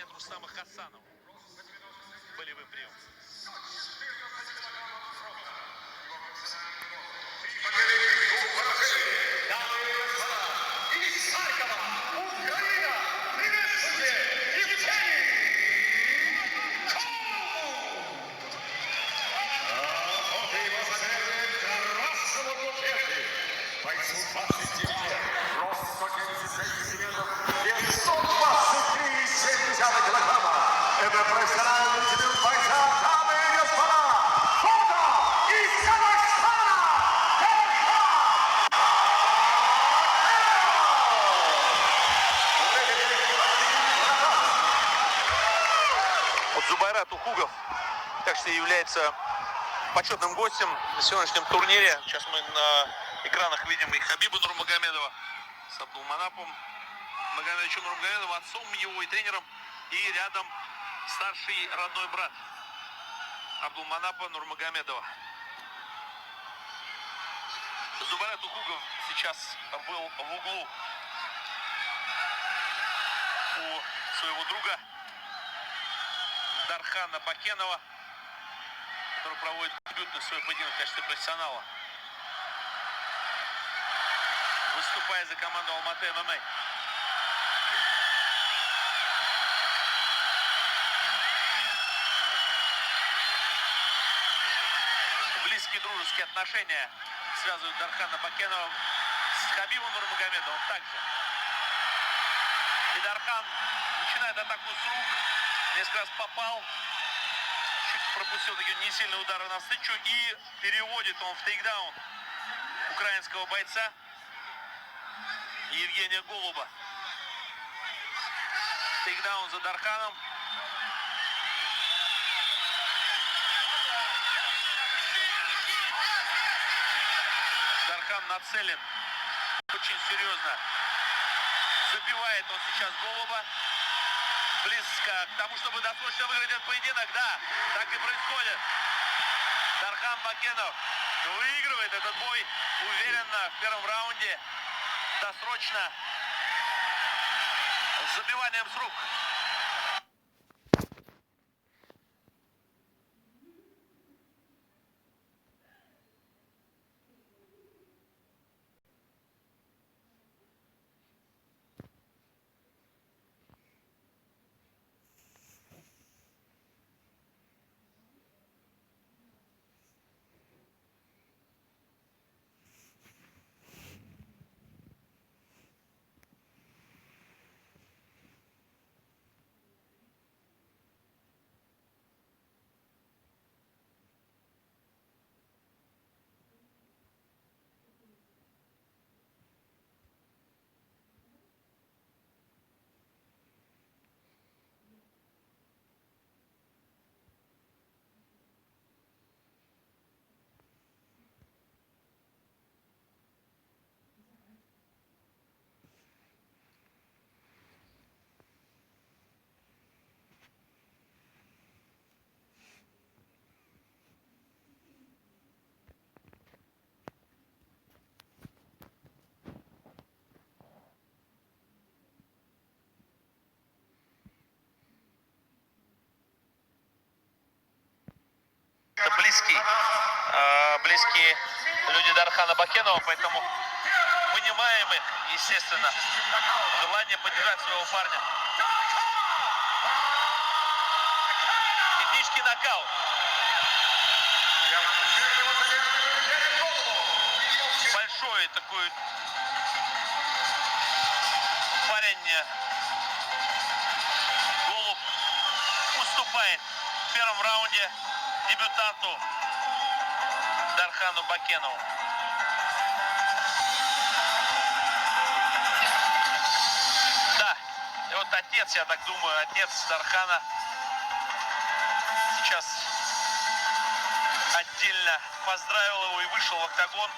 выполняет Рустама Хасанова. Болевым приемом. Бойцу 29 лет, рост 176 сантиметров, вес 123,7 килограмма. Это профессиональный дебют бойца, дамы и господа, фото из Казахстана! Вот Зубайрат Ухугов также является почетным гостем на сегодняшнем турнире. Сейчас мы на экранах видим и Хабиба Нурмагомедова с Абдулманапом Магомедовичем Нурмагомедовым, отцом его и тренером, и рядом старший родной брат Абдулманапа Нурмагомедова. Зубайрат Ухугов сейчас был в углу у своего друга Дархана Бакенова, который проводит дебютный свой поединок в качестве профессионала, выступая за команду Алматы ММА. Близкие дружеские отношения связывают Дархана Бакенова с Хабибом Нурмагомедовым также. И Дархан начинает атаку с рук, несколько раз попал, чуть пропустил такие несильные удары навстречу, и переводит он в тейкдаун украинского бойца Евгения Голуба. Тейкдаун за Дарханом. Дархан нацелен очень серьезно. Забивает он сейчас Голуба. Близко к тому, чтобы досрочно выиграть этот поединок. Да, так и происходит. Дархан Бакенов выигрывает этот бой уверенно в первом раунде. Досрочно. С забиванием с рук. Это близкие люди Дархана Бакенова, поэтому понимаем их, естественно, желание поддержать своего парня. Технический нокаут. Большой такой парень Голуб уступает в первом раунде дебютанту Дархану Бакенову. Да, и вот отец, я так думаю, отец Дархана сейчас отдельно поздравил его и вышел в октагон.